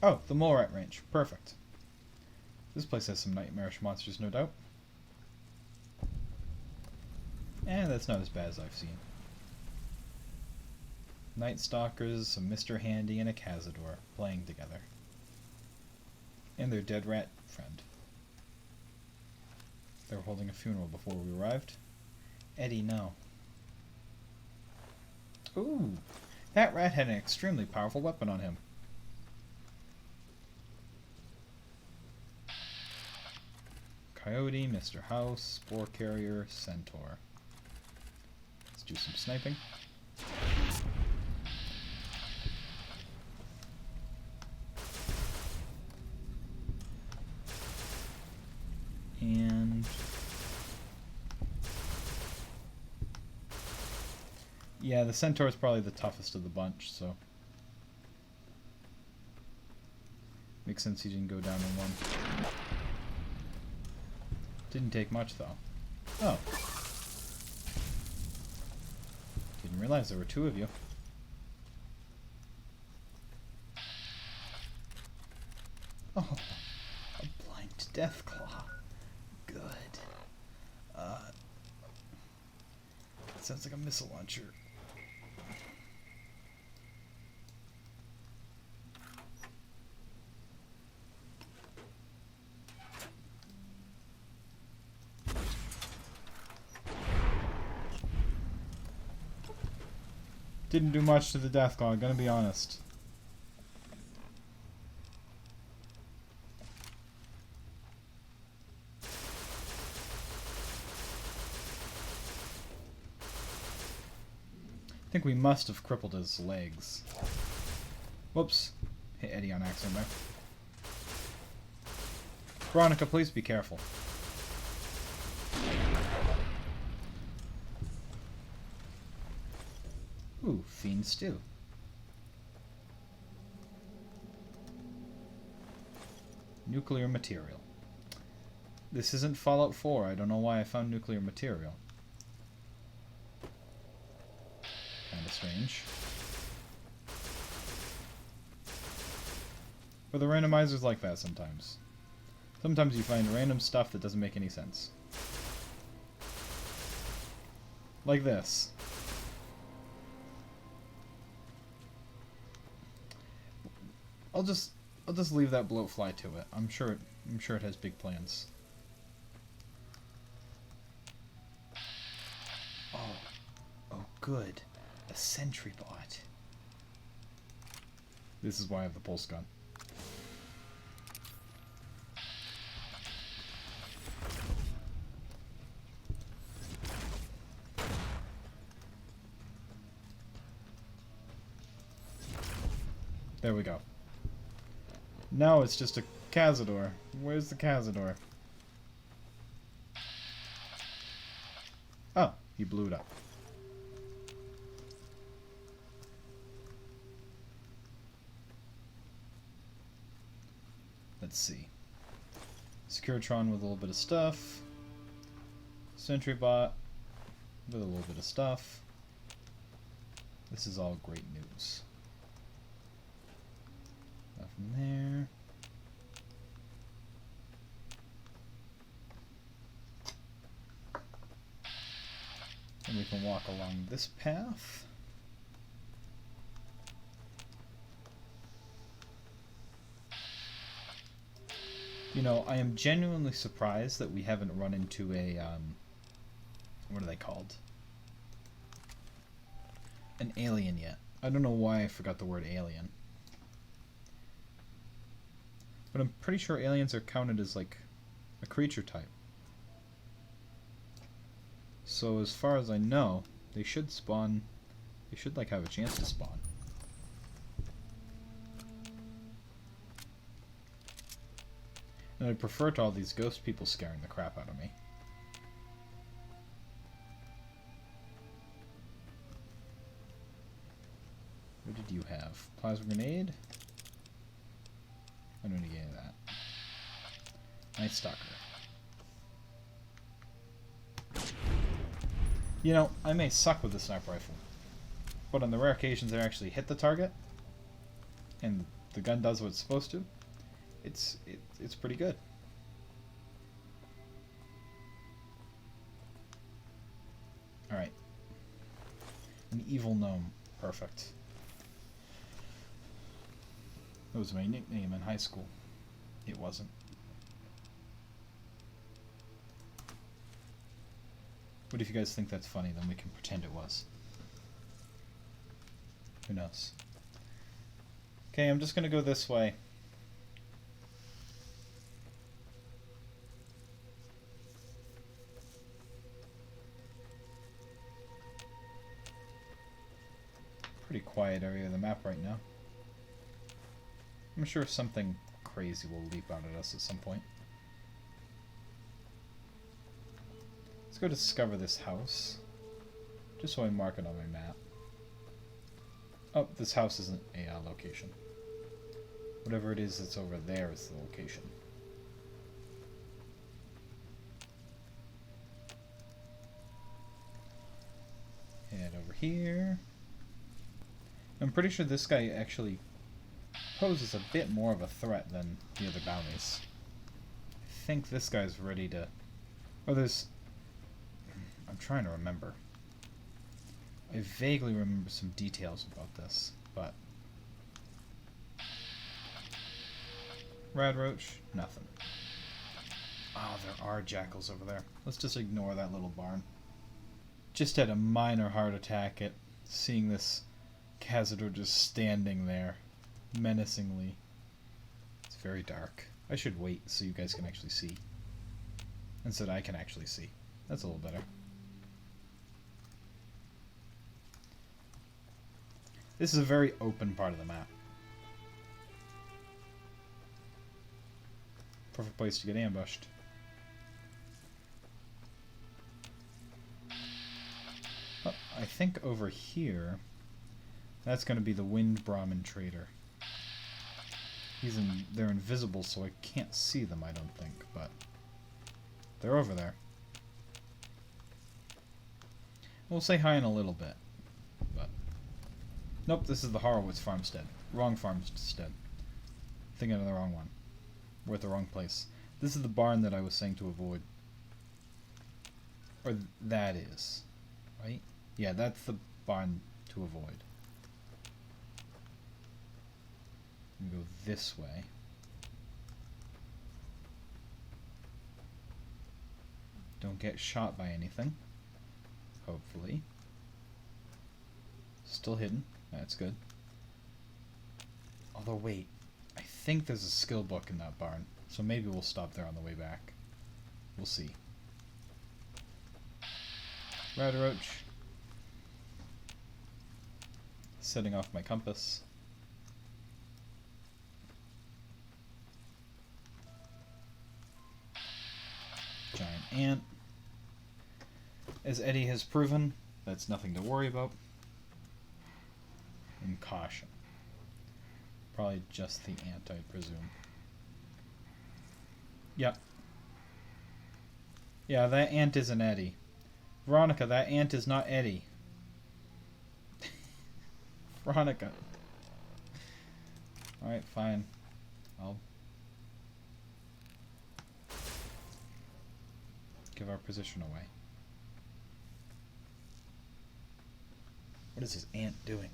Oh, the mole rat range. Perfect. This place has some nightmarish monsters, no doubt. And that's not as bad as I've seen. Night Stalkers, a Mr. Handy, and a Cazador playing together. And their dead rat friend. They were holding a funeral before we arrived. Eddie, no. Ooh, that rat had an extremely powerful weapon on him. Coyote, Mr. House, Spore Carrier, Centaur. Let's do some sniping. And yeah, the Centaur is probably the toughest of the bunch, so makes sense he didn't go down in one. Didn't take much though. Oh. Didn't realize there were two of you. Oh, a blind Deathclaw. Good. Sounds like a missile launcher. Didn't do much to the Deathclaw, gonna be honest. I think we must have crippled his legs. Whoops. Hit Eddie on accident there. Veronica, please be careful. Ooh, Fiend Stew. Nuclear material. This isn't Fallout 4. I don't know why I found nuclear material. Kinda strange. But the randomizer's like that sometimes. Sometimes you find random stuff that doesn't make any sense. Like this. I'll just leave that bloatfly to it. I'm sure it has big plans. Oh good. A sentry bot. This is why I have the pulse gun. There we go. Now it's just a Cazador. Where's the Cazador? Oh, he blew it up. Let's see. Securitron with a little bit of stuff. Sentry bot with a little bit of stuff. This is all great news. Nothing there. And we can walk along this path. You know, I am genuinely surprised that we haven't run into a, what are they called? An alien yet. I don't know why I forgot the word alien. But I'm pretty sure aliens are counted as, like, a creature type. So as far as I know, they should spawn, they should, like, have a chance to spawn. And I prefer to all these ghost people scaring the crap out of me. What did you have? Plasma grenade? I don't need any of that. Night Stalker. You know, I may suck with the sniper rifle, but on the rare occasions I actually hit the target, and the gun does what it's supposed to, it's pretty good. Alright. An evil gnome. Perfect. That was my nickname in high school. It wasn't. What if you guys think that's funny? Then we can pretend it was. Who knows? Okay, I'm just gonna go this way. Pretty quiet area of the map right now. I'm sure something crazy will leap out at us at some point. Let's go discover this house. Just so I mark it on my map. Oh, this house isn't a location. Whatever it is that's over there is the location. Head over here. I'm pretty sure this guy actually poses a bit more of a threat than the other bounties. I think this guy's ready to... Oh, there's... I'm trying to remember. I vaguely remember some details about this, but... Radroach? Nothing. Oh, there are jackals over there. Let's just ignore that little barn. Just had a minor heart attack at seeing this Cazador just standing there, menacingly. It's very dark. I should wait so you guys can actually see. Instead I can actually see. That's a little better. This is a very open part of the map. Perfect place to get ambushed. Oh, I think over here, that's going to be the Wind Brahmin trader. They're invisible, so I can't see them, I don't think, but they're over there. We'll say hi in a little bit, but nope, this is the Horowitz farmstead. Wrong farmstead. Thinking of the wrong one. We're at the wrong place. This is the barn that I was saying to avoid. Or that is, right? Yeah, that's the barn to avoid. We go this way. Don't get shot by anything. Hopefully. Still hidden. That's good. Although, wait. I think there's a skill book in that barn. So maybe we'll stop there on the way back. We'll see. Radroach. Setting off my compass. Giant ant. As Eddie has proven, that's nothing to worry about. And caution. Probably just the ant, I presume. Yep. Yeah, that ant isn't Eddie. Veronica, that ant is not Eddie. Veronica. Alright, fine. I'll give our position away. What is this ant doing?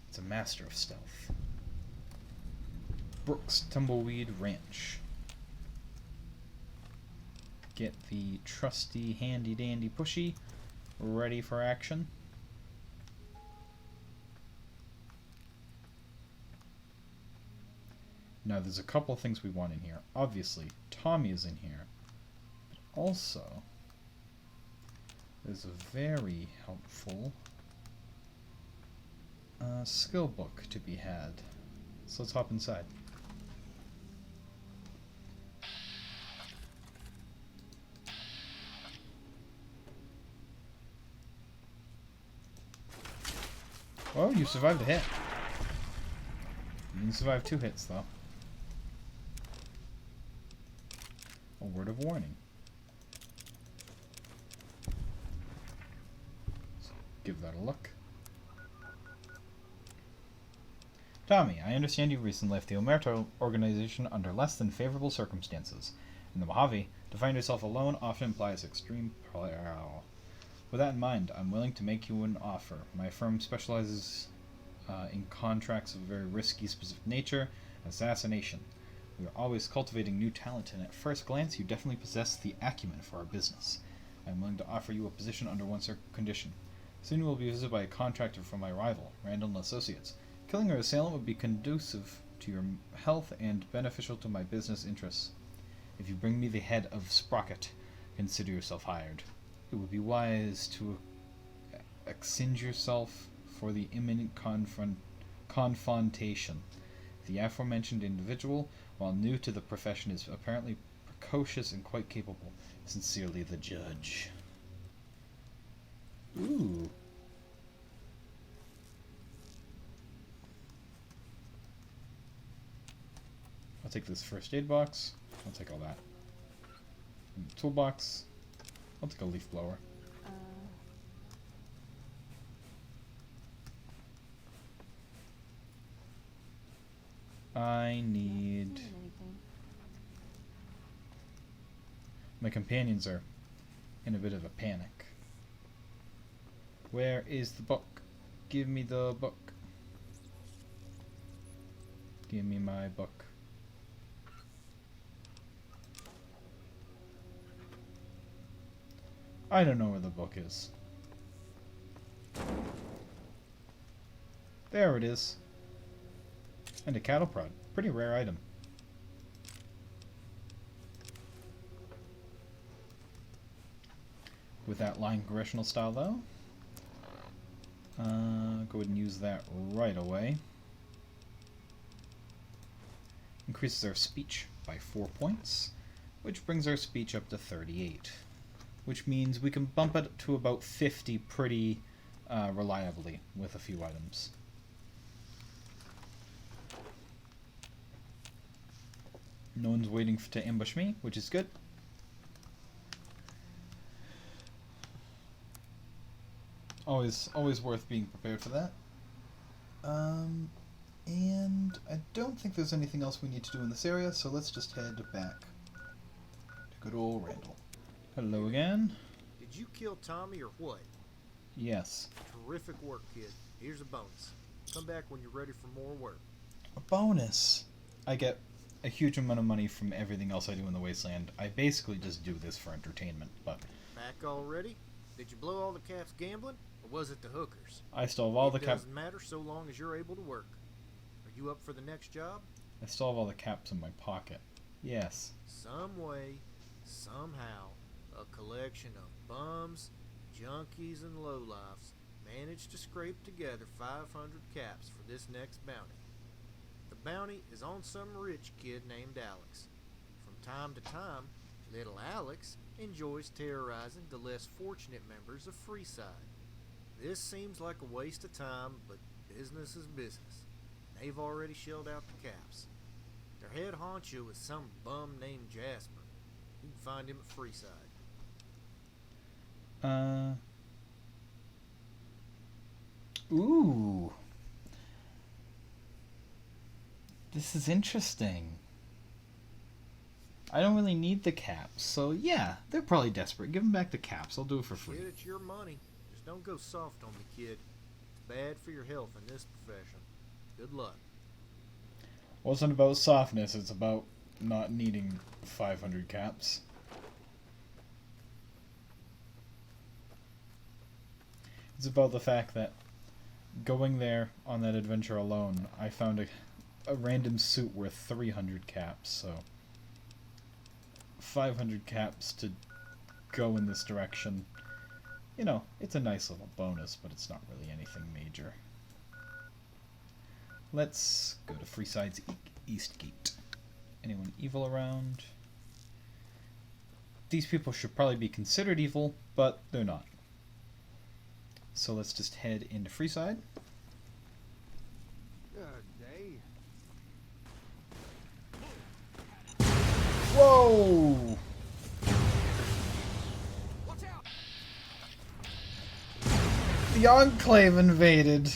It's a master of stealth. Brooks Tumbleweed Ranch. Get the trusty handy dandy pushy ready for action. Now there's a couple of things we want in here. Obviously, Tommy is in here. But also, there's a very helpful skill book to be had. So let's hop inside. Oh, you survived a hit. You didn't survive 2 hits, though. A word of warning. Let's give that a look. Tommy, I understand you recently left the Omerta organization under less than favorable circumstances. In the Mojave, to find yourself alone often implies extreme peril. With that in mind, I'm willing to make you an offer. My firm specializes in contracts of a very risky specific nature, assassination. We are always cultivating new talent, and at first glance, you definitely possess the acumen for our business. I am willing to offer you a position under one condition. Soon you will be visited by a contractor from my rival, Randall & Associates. Killing your assailant would be conducive to your health and beneficial to my business interests. If you bring me the head of Sprocket, consider yourself hired. It would be wise to exchange yourself for the imminent confrontation. The aforementioned individual, while new to the profession, is apparently precocious and quite capable. Sincerely, the judge. Ooh. I'll take this first aid box. I'll take all that. Toolbox. I'll take a leaf blower. I need... My companions are in a bit of a panic. Where is the book? Give me the book. Give me my book. I don't know where the book is. There it is. And a cattle prod. Pretty rare item. With that line congressional style though. Go ahead and use that right away. Increases our speech by 4 points, which brings our speech up to 38. Which means we can bump it to about 50 pretty reliably with a few items. No one's waiting to ambush me, which is good. Always worth being prepared for that. And I don't think there's anything else we need to do in this area, so let's just head back to good old Randall. Hello again. Did you kill Tommy or what? Yes. Terrific work, kid. Here's a bonus. Come back when you're ready for more work. A bonus? I get a huge amount of money from everything else I do in the Wasteland. I basically just do this for entertainment, but... Back already? Did you blow all the caps gambling, or was it the hookers? I stole all the caps. It doesn't matter so long as you're able to work. Are you up for the next job? I stole all the caps in my pocket. Yes. Some way, somehow, a collection of bums, junkies, and lowlifes managed to scrape together 500 caps for this next bounty. The bounty is on some rich kid named Alex. From time to time, little Alex enjoys terrorizing the less fortunate members of Freeside. This seems like a waste of time, but business is business. They've already shelled out the caps. Their head honcho is some bum named Jasper. You can find him at Freeside. Ooh. This is interesting. I don't really need the caps, so yeah, they're probably desperate. Give them back the caps. I'll do it for free. Kid, it's your money. Just don't go soft on me, kid. It's bad for your health in this profession. Good luck. Wasn't about softness, it's about not needing 500 caps. It's about the fact that going there on that adventure alone, I found a random suit worth 300 caps, so 500 caps to go in this direction. You know, it's a nice little bonus, but it's not really anything major. Let's go to Freeside's East Gate. Anyone evil around? These people should probably be considered evil, but they're not. So let's just head into Freeside. Good day. Whoa! Watch out! The Enclave invaded.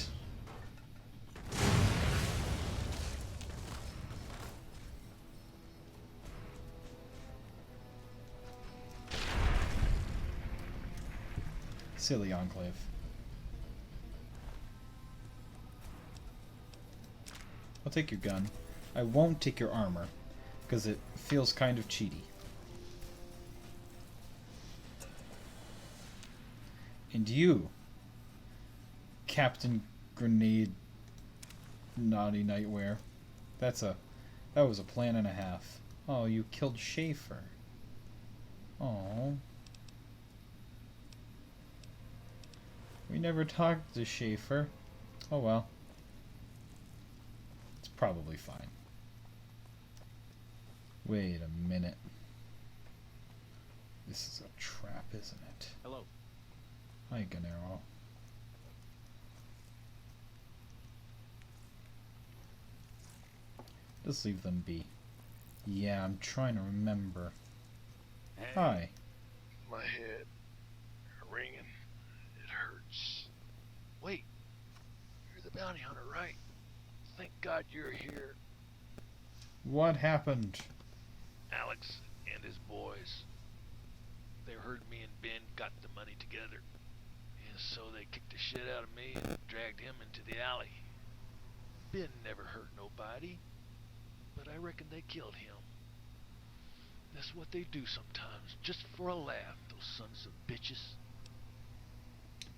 Silly Enclave. I'll take your gun. I won't take your armor, because it feels kind of cheaty. And you, Captain Grenade Naughty Nightwear. That was a plan and a half. Oh, you killed Schaefer. Oh. We never talked to Schaefer. Oh well. It's probably fine. Wait a minute. This is a trap, isn't it? Hello. Hi, Gennaro. Just leave them be. Yeah, I'm trying to remember. Hey, Hi. my head ringing. It hurts. Wait, you're the bounty hunter, right? Thank God you're here. What happened? Alex and his boys. They heard me and Ben got the money together. And so they kicked the shit out of me and dragged him into the alley. Ben never hurt nobody, but I reckon they killed him. That's what they do sometimes, just for a laugh, those sons of bitches.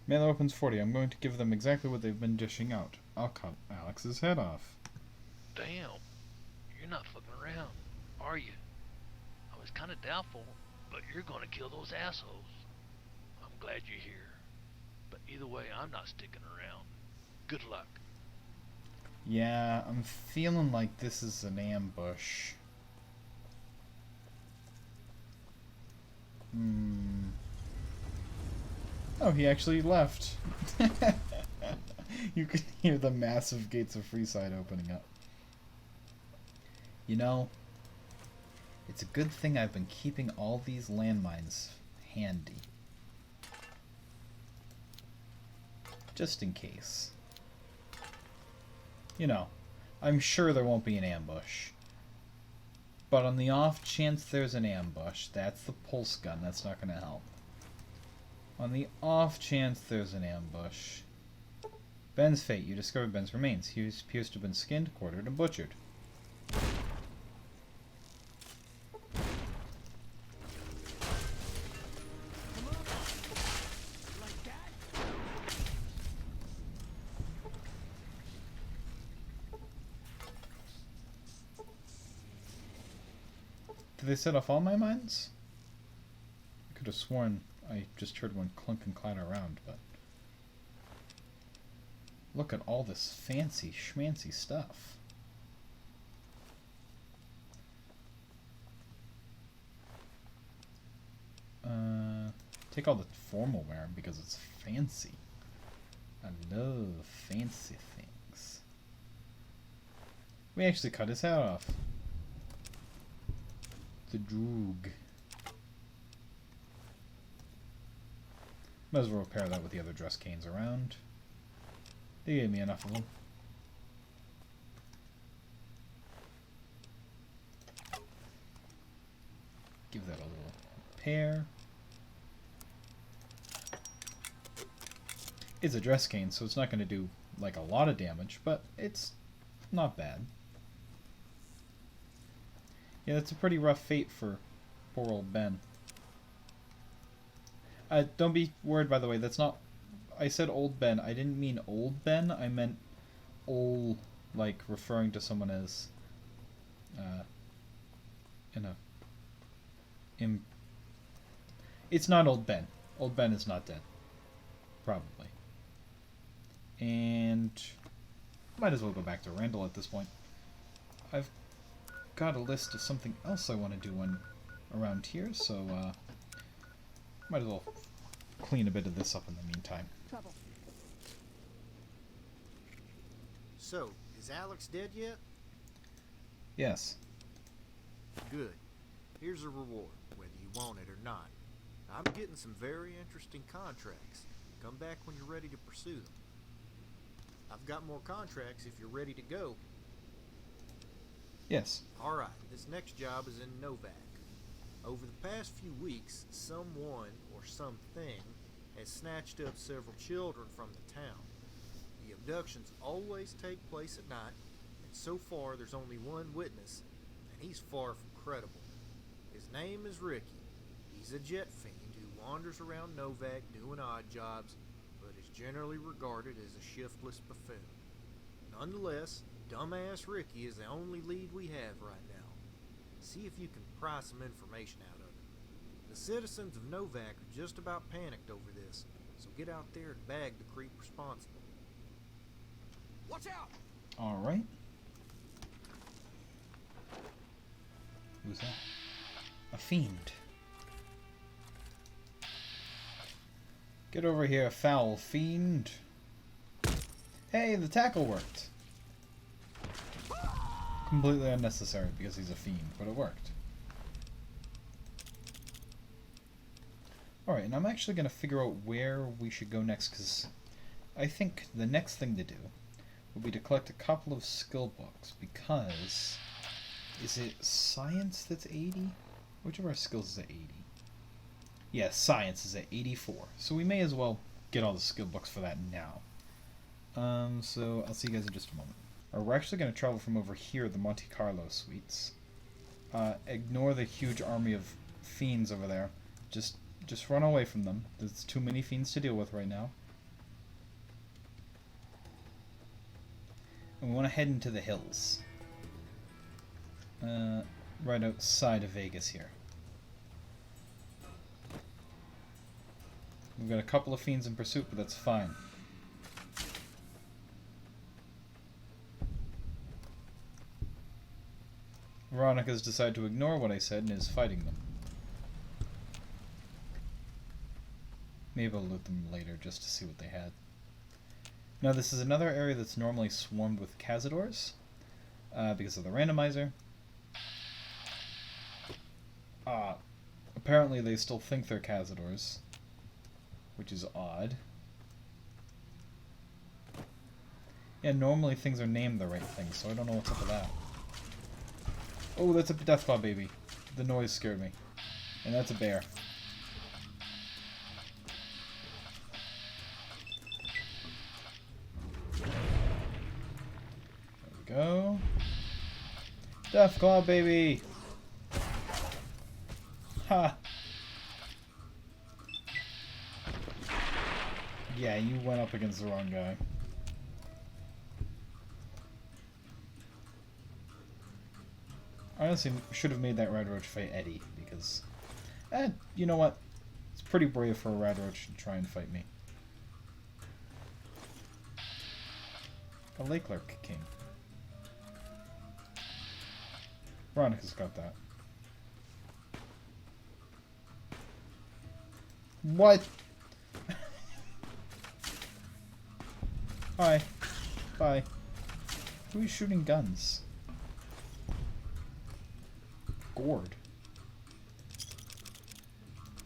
Mailer opens 40. I'm going to give them exactly what they've been dishing out. I'll cut Alex's head off. Damn, you're not fucking around, are you? I was kind of doubtful, but you're gonna kill those assholes. I'm glad you're here. But either way, I'm not sticking around. Good luck. Yeah, I'm feeling like this is an ambush. Oh, he actually left. You can hear the massive gates of Freeside opening up. You know, it's a good thing I've been keeping all these landmines handy. Just in case. You know, I'm sure there won't be an ambush. But on the off chance there's an ambush, that's the pulse gun, that's not going to help. On the off chance there's an ambush. Ben's fate. You discovered Ben's remains. He appears to have been skinned, quartered, and butchered. Did they set off all my mines? I could have sworn I just heard one clunk and clatter around, but... Look at all this fancy schmancy stuff. Take all the formal wear because it's fancy. I love fancy things. We actually cut his head off. The droog. Might as well repair that with the other dress canes around. They gave me enough of them. Give that a little repair. It's a dress cane, so it's not going to do like a lot of damage, but it's not bad. Yeah, that's a pretty rough fate for poor old Ben. Don't be worried, by the way, that's not... I said old Ben, I didn't mean old Ben, I meant old, like, referring to someone as, it's not old Ben. Old Ben is not dead. Probably. And... might as well go back to Randall at this point. I've got a list of something else I want to do around here, so, might as well clean a bit of this up in the meantime. Trouble. So, is Alex dead yet? Yes. Good. Here's a reward, whether you want it or not. I'm getting some very interesting contracts. Come back when you're ready to pursue them. I've got more contracts if you're ready to go. Yes. Alright, this next job is in Novak. Over the past few weeks, someone or something has snatched up several children from the town. The abductions always take place at night, and so far there's only one witness, and he's far from credible. His name is Ricky. He's a jet fiend who wanders around Novak doing odd jobs, but is generally regarded as a shiftless buffoon. Nonetheless, dumbass Ricky is the only lead we have right now. See if you can pry some information out of it. The citizens of Novak are just about panicked over this, so get out there and bag the creep responsible. Watch out! Alright. Who's that? A fiend. Get over here, foul fiend. Hey, the tackle worked. Completely unnecessary because he's a fiend, but it worked. Alright, and I'm actually going to figure out where we should go next, because I think the next thing to do would be to collect a couple of skill books, because... Is it science that's 80? Which of our skills is at 80? Yeah, science is at 84. So we may as well get all the skill books for that now. So I'll see you guys in just a moment. We're actually going to travel from over here, the Monte Carlo suites. Ignore the huge army of fiends over there. Just run away from them. There's too many fiends to deal with right now. And we want to head into the hills. Right outside of Vegas here. We've got a couple of fiends in pursuit, but that's fine. Veronica's decided to ignore what I said and is fighting them. Maybe I'll loot them later just to see what they had. Now this is another area that's normally swarmed with cazadors because of the randomizer. Apparently they still think they're cazadors, which is odd. Yeah, normally things are named the right thing, so I don't know what's up with that. Oh, that's a death claw baby. The noise scared me. And that's a bear. There we go. Death claw baby! Ha! Yeah, you went up against the wrong guy. I honestly should have made that Red Roach fight Eddie, because... you know what? It's pretty brave for a Red Roach to try and fight me. A Lake Lurk King. Veronica's got that. What? Hi. Bye. Who is shooting guns? Gord.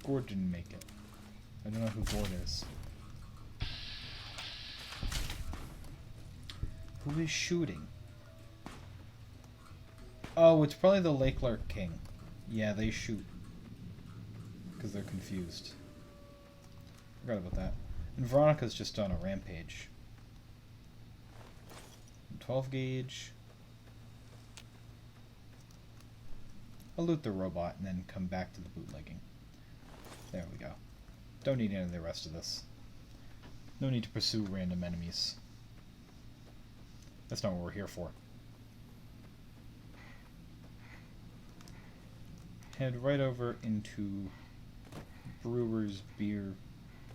Gord didn't make it. I don't know who Gord is. Who is shooting? Oh, it's probably the Lake Lark King. Yeah, they shoot. Because they're confused. Forgot about that. And Veronica's just on a rampage. 12 gauge. I'll loot the robot and then come back to the bootlegging. There we go. Don't need any of the rest of this. No need to pursue random enemies. That's not what we're here for. Head right over into Brewer's Beer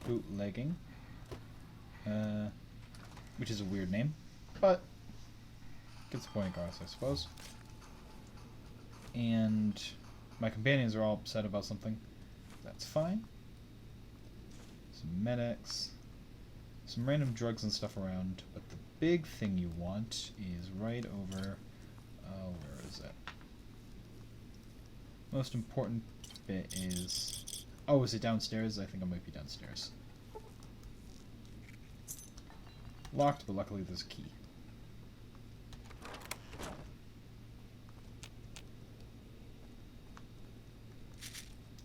Bootlegging. Which is a weird name, but gets the point across, I suppose. And my companions are all upset about something. That's fine. Some medics. Some random drugs and stuff around. But the big thing you want is right over... where is it? Most important bit is... Oh, is it downstairs? I think it might be downstairs. Locked, but luckily there's a key.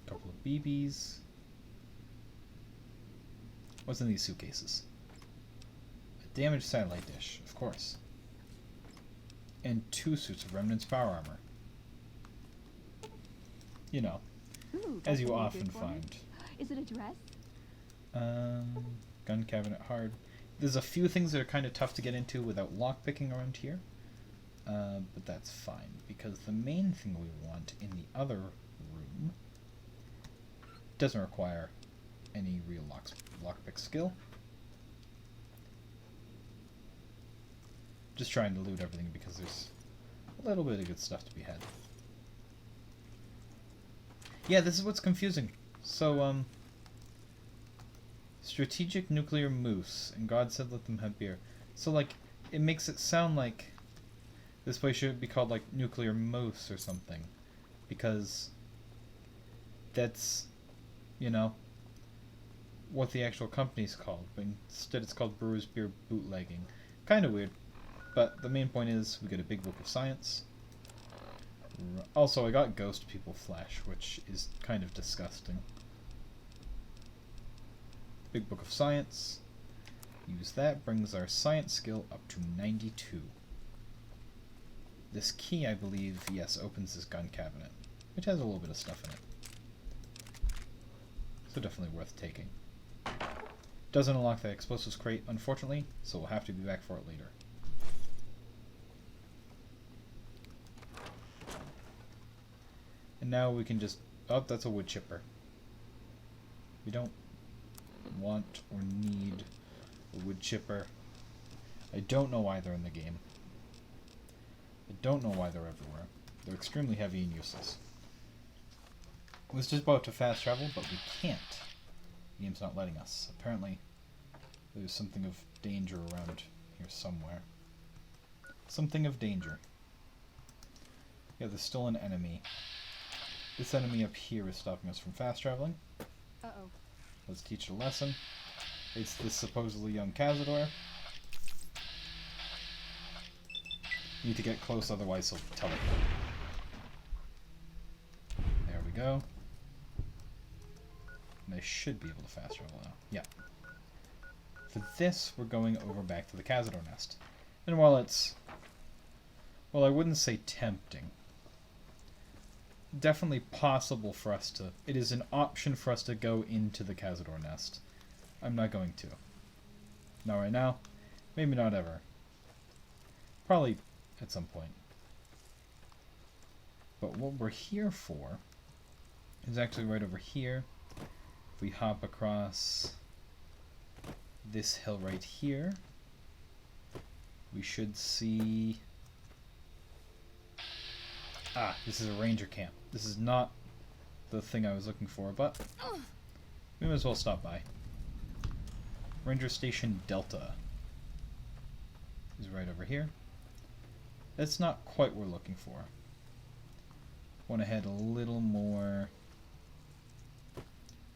Couple of BBs. What's in these suitcases? A damaged satellite dish, of course. And 2 suits of Remnant's power armor. You know, Ooh, as got you something often good for me? find. Is it a dress? Gun cabinet hard. There's a few things that are kind of tough to get into without lockpicking around here. But that's fine, because the main thing we want in the other room doesn't require any real lockpick skill. Just trying to loot everything because there's a little bit of good stuff to be had. Yeah, this is what's confusing. So, strategic nuclear moose, and God said let them have beer. So, like, it makes it sound like this place should be called, like, Nuclear Moose or something. Because that's, you know, what the actual company's called. But instead it's called Brewer's Beer Bootlegging. Kind of weird. But the main point is we get a big book of science. Also, I got ghost people flesh, which is kind of disgusting. Big book of science. Use that, brings our science skill up to 92. This key, I believe, yes, opens this gun cabinet, which has a little bit of stuff in it. So definitely worth taking. Doesn't unlock the explosives crate, unfortunately, so we'll have to be back for it later. And now we can just... Oh, that's a wood chipper. We don't want or need a wood chipper. I don't know why they're in the game. I don't know why they're everywhere. They're extremely heavy and useless. I was just about to fast travel, but we can't. The game's not letting us. Apparently, there's something of danger around here somewhere. Something of danger. Yeah, there's still an enemy. This enemy up here is stopping us from fast traveling. Uh-oh. Let's teach it a lesson. It's this supposedly young Cazador. Need to get close, otherwise he'll teleport. There we go. And I should be able to fast travel now. Yeah. For this, we're going over back to the Cazador nest. And while it's... well, I wouldn't say tempting. Definitely possible for us to... it is an option for us to go into the Cazador nest. I'm not going to. Not right now. Maybe not ever. Probably at some point. But what we're here for is actually right over here. If we hop across this hill right here, we should see... ah, this is a ranger camp. This is not the thing I was looking for, but we might as well stop by. Ranger Station Delta is right over here. That's not quite what we're looking for. Want to head a little more...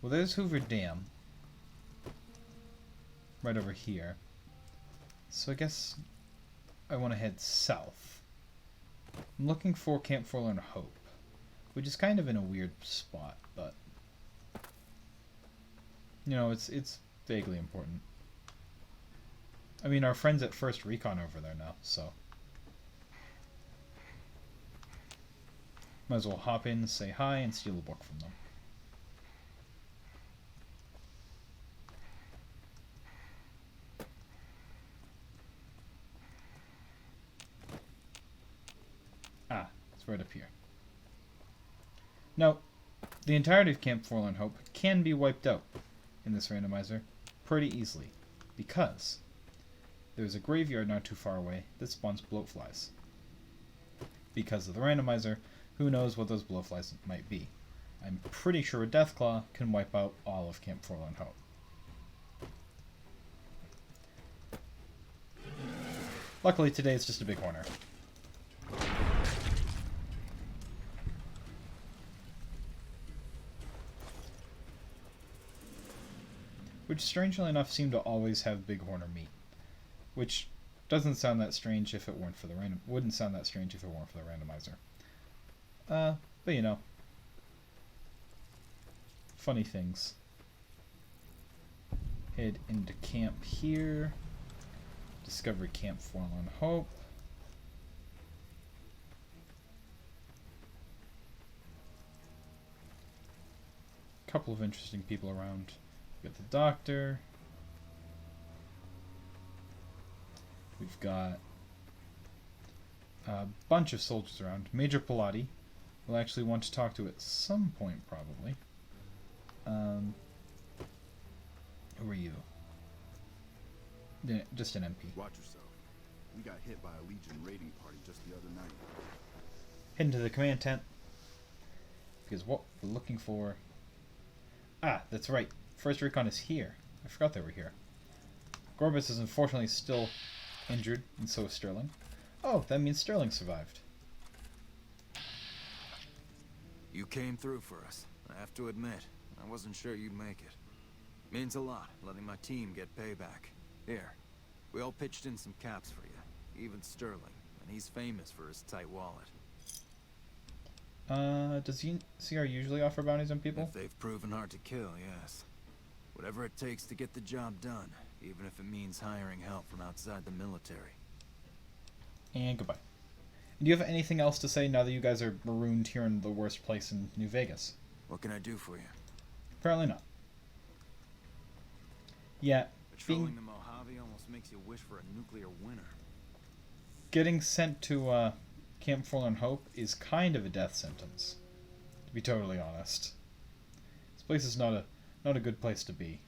well, there's Hoover Dam. Right over here. So I guess I want to head south. I'm looking for Camp Forlorn Hope, which is kind of in a weird spot, but... you know, it's vaguely important. I mean, our friends at First Recon are over there now, so... might as well hop in, say hi, and steal a book from them. Ah, it's right up here. Now, the entirety of Camp Forlorn Hope can be wiped out in this randomizer pretty easily, because there's a graveyard not too far away that spawns bloatflies. Because of the randomizer, who knows what those blowflies might be. I'm pretty sure a Deathclaw can wipe out all of Camp Forlorn Hope. Luckily today it's just a big horner. Which strangely enough seem to always have big horner meat. Which doesn't sound that strange if it weren't for the wouldn't sound that strange if it weren't for the randomizer. But you know. Funny things. Head into camp here. Discovery Camp Forlorn Hope. Couple of interesting people around. We've got the doctor. We've got a bunch of soldiers around. Major Pilati we'll actually want to talk to at some point, probably. Who are you? Just an MP. Watch yourself. We got hit by a Legion raiding party just the other night. Head into the command tent. Because what we're looking for... Ah, that's right. First Recon is here. I forgot they were here. Gorbis is unfortunately still injured, and so is Sterling. Oh, that means Sterling survived. You came through for us. I have to admit, I wasn't sure you'd make it. Means a lot, letting my team get payback. Here, we all pitched in some caps for you. Even Sterling, and he's famous for his tight wallet. Does CR usually offer bounties on people? If they've proven hard to kill, yes. Whatever it takes to get the job done, even if it means hiring help from outside the military. And goodbye. Do you have anything else to say now that you guys are marooned here in the worst place in New Vegas? What can I do for you? Apparently not. Yeah, Patrolling the Mojave almost makes you wish for a nuclear winter. getting sent to Camp Forlorn Hope is kind of a death sentence, to be totally honest. This place is not a good place to be.